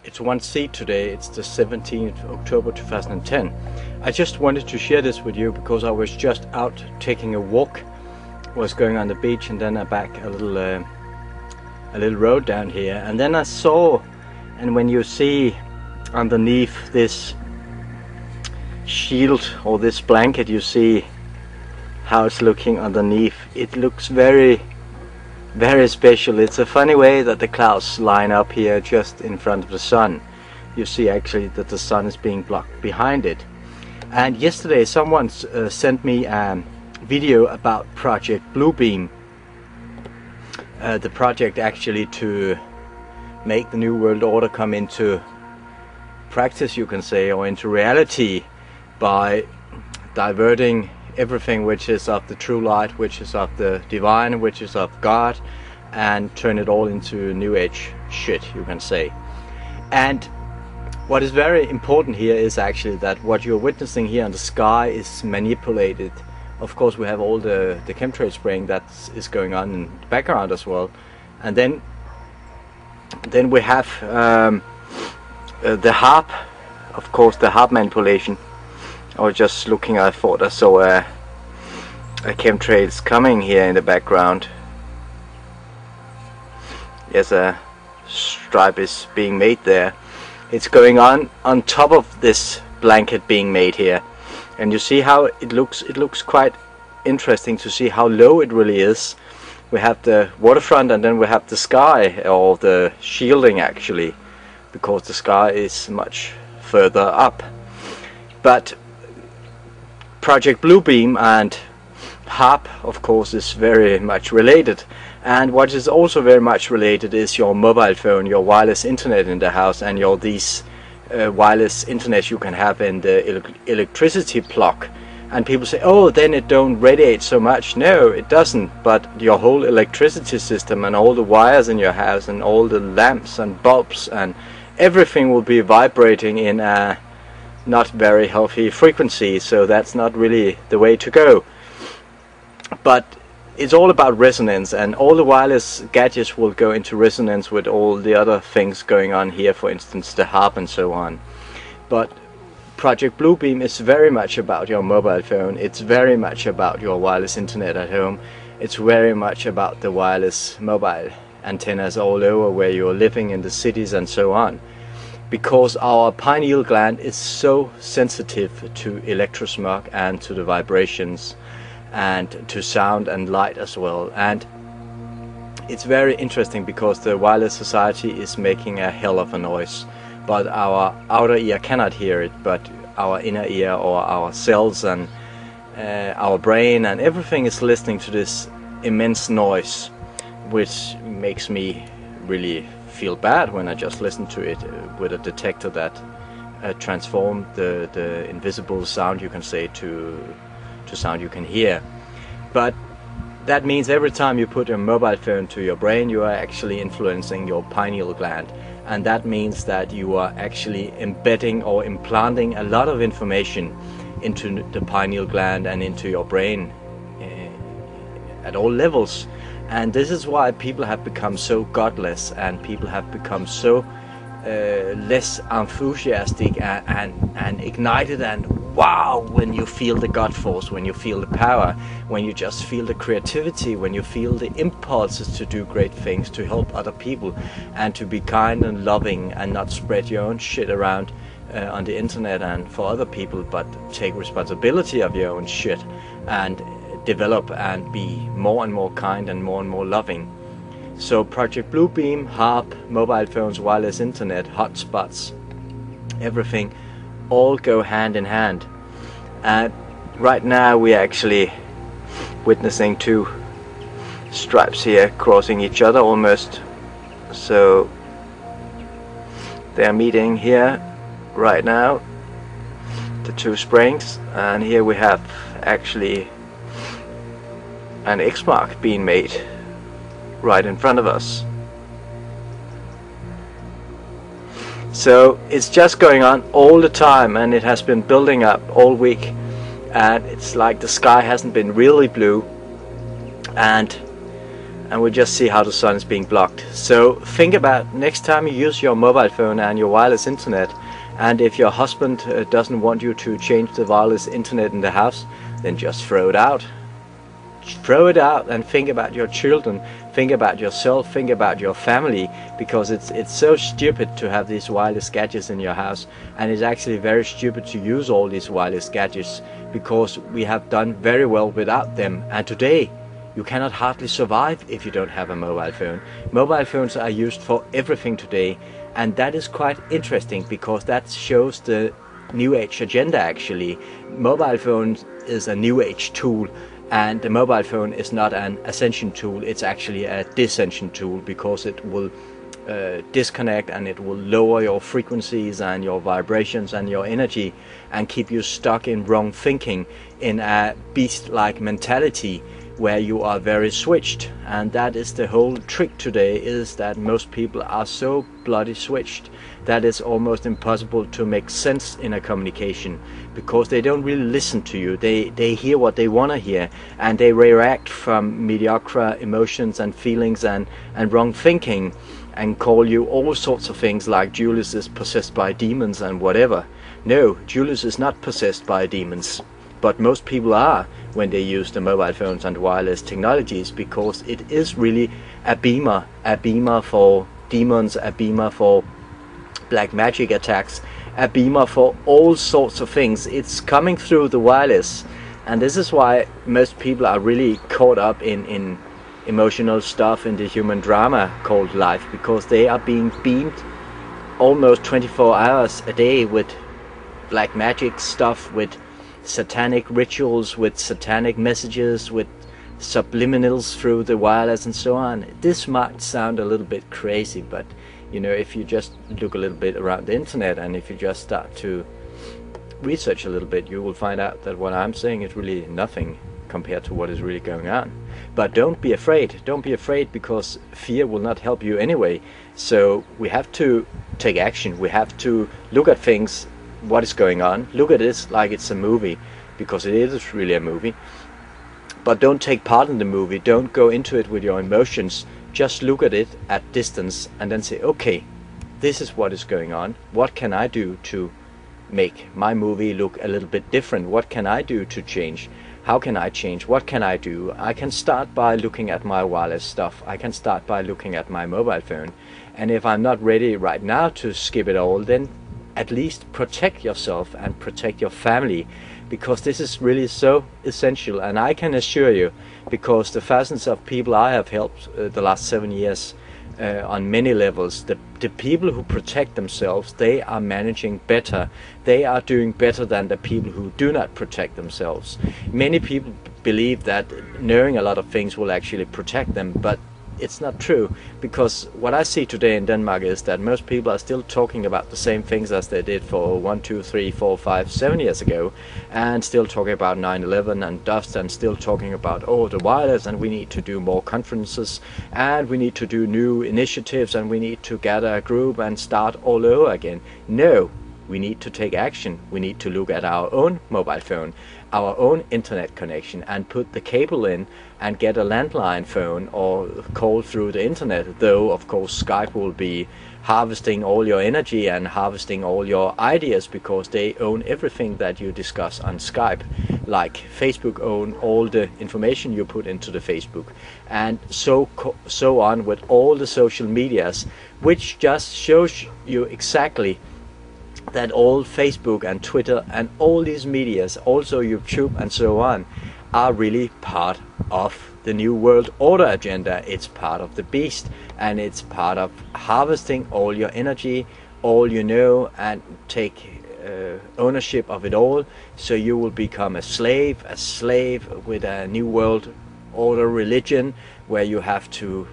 It's one seat today. It's the 17th of October 2010. I just wanted to share this with you because I was just out taking a walk, was going on the beach, and then I back a little road down here, and then I saw, and when you see underneath this shield or this blanket, you see how it's looking underneath. It looks very special. It's a funny way that the clouds line up here just in front of the sun. You see actually that the sun is being blocked behind it. And yesterday someone sent me a video about Project Bluebeam, the project actually to make the New World Order come into practice, you can say, or into reality, by diverting everything which is of the true light, which is of the divine, which is of God, and turn it all into new age shit, you can say. And what is very important here is actually that what you're witnessing here in the sky is manipulated. Of course we have all the chemtrail spraying that is going on in the background as well, and then we have the HAARP, of course, the HAARP manipulation. I was just looking, I thought I saw a chemtrails coming here in the background. Yes, a stripe is being made there. It's going on top of this blanket being made here, and you see how it looks quite interesting to see how low it really is. We have the waterfront, and then we have the sky, or the shielding actually, because the sky is much further up. But Project Bluebeam and HAARP, of course, is very much related. And what is also very much related is your mobile phone, your wireless internet in the house, and your these wireless internet you can have in the electricity plug. And people say, oh, then it don't radiate so much. No, it doesn't. But your whole electricity system and all the wires in your house and all the lamps and bulbs and everything will be vibrating in a not very healthy frequency, so that's not really the way to go. But it's all about resonance, and all the wireless gadgets will go into resonance with all the other things going on here, for instance the HAARP and so on. But Project Bluebeam is very much about your mobile phone, it's very much about your wireless internet at home, it's very much about the wireless mobile antennas all over where you're living in the cities and so on. Because our pineal gland is so sensitive to electrosmog and to the vibrations and to sound and light as well. And it's very interesting because the wireless society is making a hell of a noise, but our outer ear cannot hear it, but our inner ear, or our cells and our brain and everything is listening to this immense noise, which makes me really feel bad when I just listen to it with a detector that transform the invisible sound, you can say, to sound you can hear. But that means every time you put a mobile phone to your brain, you are actually influencing your pineal gland, and that means that you are actually embedding or implanting a lot of information into the pineal gland and into your brain at all levels. And this is why people have become so godless, and people have become so less enthusiastic and ignited, and wow, when you feel the God force, when you feel the power, when you just feel the creativity, when you feel the impulses to do great things, to help other people, and to be kind and loving, and not spread your own shit around on the internet and for other people, but take responsibility of your own shit and develop and be more and more kind and more loving. So Project Bluebeam, HAARP, mobile phones, wireless internet, hotspots, everything all go hand in hand. And right now we're actually witnessing two stripes here crossing each other almost. So they're meeting here right now, the two springs, and here we have actually an X mark being made right in front of us. So it's just going on all the time, and it has been building up all week, and it's like the sky hasn't been really blue, and and we'll just see how the sun is being blocked. So think about next time you use your mobile phone and your wireless internet, and if your husband doesn't want you to change the wireless internet in the house, then just throw it out. Throw it out and think about your children, think about yourself, think about your family, because it's so stupid to have these wireless gadgets in your house, and it's actually very stupid to use all these wireless gadgets, because we have done very well without them. And today you cannot hardly survive if you don't have a mobile phone. Mobile phones are used for everything today, and that is quite interesting, because that shows the New Age agenda actually. Mobile phones is a New Age tool, and the mobile phone is not an ascension tool, it's actually a dissension tool, because it will disconnect, and it will lower your frequencies and your vibrations and your energy, and keep you stuck in wrong thinking, in a beast-like mentality where you are very switched. And that is the whole trick today, is that most people are so bloody switched that it's almost impossible to make sense in a communication, because they don't really listen to you. They hear what they want to hear, and they react from mediocre emotions and feelings and wrong thinking, and call you all sorts of things like Julius is possessed by demons and whatever. No, Julius is not possessed by demons, but most people are when they use the mobile phones and wireless technologies, because it is really a beamer for demons, a beamer for black magic attacks, a beamer for all sorts of things. It's coming through the wireless, and this is why most people are really caught up in emotional stuff, in the human drama called life, because they are being beamed almost 24 hours a day with black magic stuff, with satanic rituals, with satanic messages, with subliminals through the wireless and so on. This might sound a little bit crazy, but you know, if you just look a little bit around the internet, and if you just start to research a little bit, you will find out that what I'm saying is really nothing compared to what is really going on. But don't be afraid, because fear will not help you anyway. So we have to take action, we have to look at things, what is going on, look at this like it's a movie, because it is really a movie. But don't take part in the movie, don't go into it with your emotions, just look at it at distance and then say, okay, this is what is going on, what can I do to make my movie look a little bit different, what can I do to change, how can I change, what can I do? I can start by looking at my wireless stuff, I can start by looking at my mobile phone, and if I'm not ready right now to skip it all, then at least protect yourself and protect your family, because this is really so essential. And I can assure you, because the thousands of people I have helped the last 7 years on many levels, the people who protect themselves, they are managing better, they are doing better than the people who do not protect themselves. Many people believe that knowing a lot of things will actually protect them, but it's not true, because what I see today in Denmark is that most people are still talking about the same things as they did for 1, 2, 3, 4, 5, 7 years ago, and still talking about 9/11 and dust, and still talking about, oh, the wireless, and we need to do more conferences, and we need to do new initiatives, and we need to gather a group and start all over again. No, we need to take action. We need to look at our own mobile phone, our own internet connection, and put the cable in and get a landline phone or call through the internet, though of course Skype will be harvesting all your energy and harvesting all your ideas, because they own everything that you discuss on Skype, like Facebook own all the information you put into the Facebook, and so on with all the social medias, which just shows you exactly that all Facebook and Twitter and all these medias, also YouTube and so on, are really part of the New World Order agenda. It's part of the beast, and it's part of harvesting all your energy, all you know, and take ownership of it all, so you will become a slave with a New World Order religion, where you have to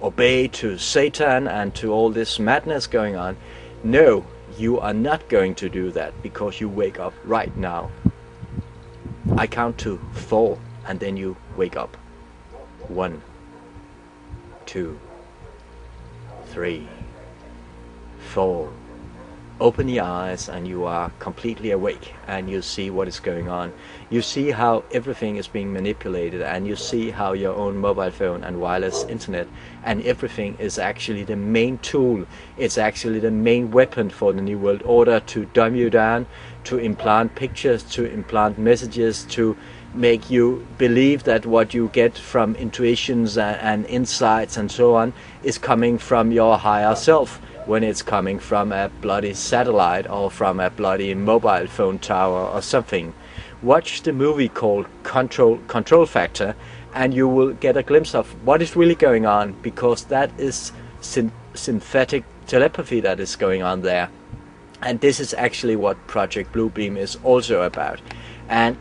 obey to Satan and to all this madness going on. No, you are not going to do that, because you wake up right now. I count to 4 and then you wake up. 1, 2, 3, 4. open your eyes and you are completely awake, and you see what is going on. You see how everything is being manipulated, and you see how your own mobile phone and wireless internet and everything is actually the main tool. It's actually the main weapon for the New World Order to dumb you down, to implant pictures, to implant messages, to make you believe that what you get from intuitions and insights and so on is coming from your higher self, when it's coming from a bloody satellite or from a bloody mobile phone tower or something. Watch the movie called Control Factor, and you will get a glimpse of what is really going on, because that is synthetic telepathy that is going on there. And this is actually what Project Bluebeam is also about. And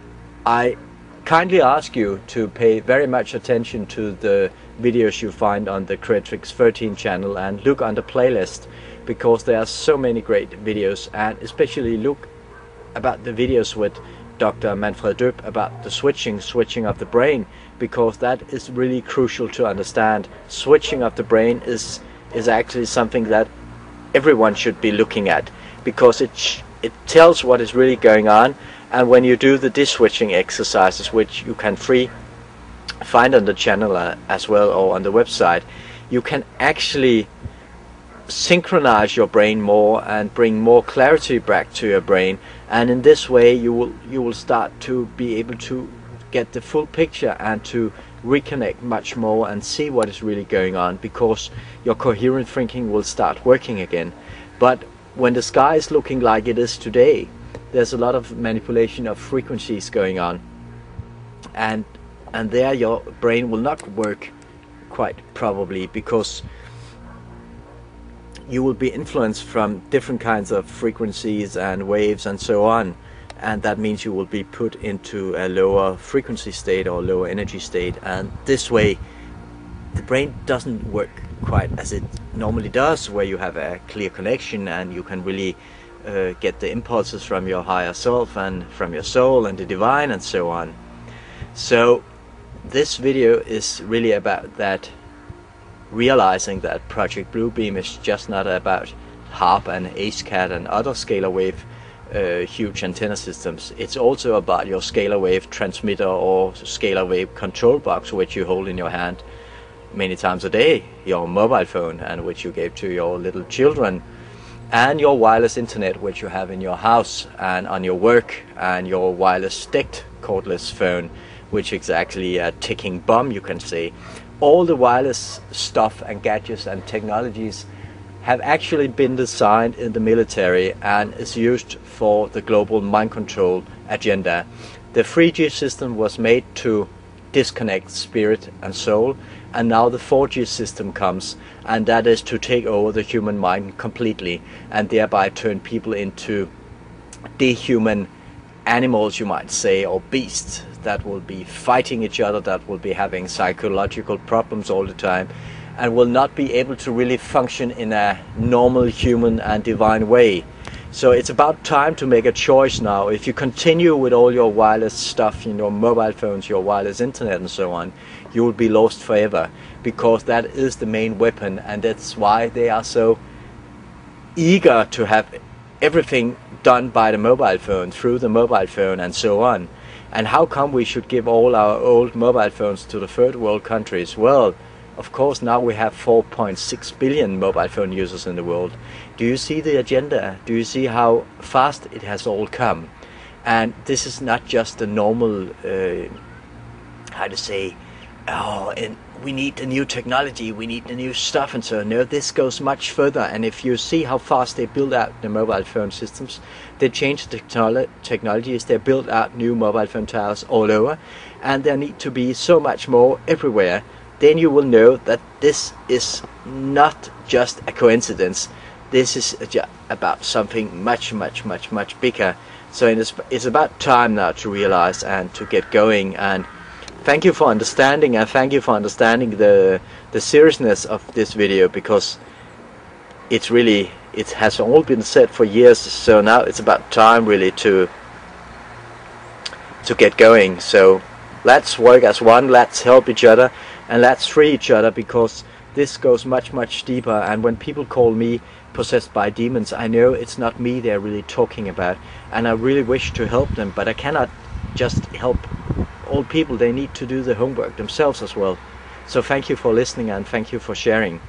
I kindly ask you to pay very much attention to the videos you find on the Creatrix 13 channel, and look on the playlist, because there are so many great videos, and especially look about the videos with Dr. Manfred Döp about the switching of the brain, because that is really crucial to understand. Switching of the brain is actually something that everyone should be looking at, because it tells what is really going on. And when you do the switching exercises, which you can find on the channel as well, or on the website, you can actually synchronize your brain more and bring more clarity back to your brain. And in this way you will start to be able to get the full picture and to reconnect much more and see what is really going on, because your coherent thinking will start working again. But when the sky is looking like it is today, there's a lot of manipulation of frequencies going on, and there your brain will not work quite probably, because you will be influenced from different kinds of frequencies and waves and so on, and that means you will be put into a lower frequency state or lower energy state, and this way the brain doesn't work quite as it normally does, where you have a clear connection and you can really get the impulses from your higher self and from your soul and the divine and so on. So this video is really about that, realizing that Project Bluebeam is just not about HAARP and HCAT and other scalar wave huge antenna systems. It's also about your scalar wave transmitter or scalar wave control box, which you hold in your hand many times a day, your mobile phone, and which you gave to your little children, and your wireless internet, which you have in your house and on your work, and your wireless DECT cordless phone, which is actually a ticking bomb, you can say. All the wireless stuff and gadgets and technologies have actually been designed in the military and is used for the global mind control agenda. The 3G system was made to disconnect spirit and soul, and now the 4G system comes, and that is to take over the human mind completely and thereby turn people into dehuman animals, you might say, or beasts that will be fighting each other, that will be having psychological problems all the time, and will not be able to really function in a normal human and divine way. So it's about time to make a choice now. If you continue with all your wireless stuff, your mobile phones, your wireless internet and so on, you will be lost forever, because that is the main weapon, and that's why they are so eager to have everything done by the mobile phone, through the mobile phone and so on. And how come we should give all our old mobile phones to the third world countries? Well, of course, now we have 4.6 billion mobile phone users in the world. Do you see the agenda? Do you see how fast it has all come? And this is not just a normal, how to say, oh, and we need the new technology, we need the new stuff and so on. No, this goes much further. And if you see how fast they build out the mobile phone systems, they change the technologies, they build out new mobile phone towers all over, and there need to be so much more everywhere. Then you will know that this is not just a coincidence. This is about something much, much, much, much bigger. So it's about time now to realize and to get going. And thank you for understanding, and thank you for understanding the seriousness of this video, because it's really, it has all been said for years. So now it's about time really to get going. So let's work as one, let's help each other, and let's free each other, because this goes much deeper, and when people call me possessed by demons, I know it's not me they're really talking about, and I really wish to help them, but I cannot just help all people. They need to do the homework themselves as well. So thank you for listening, and thank you for sharing.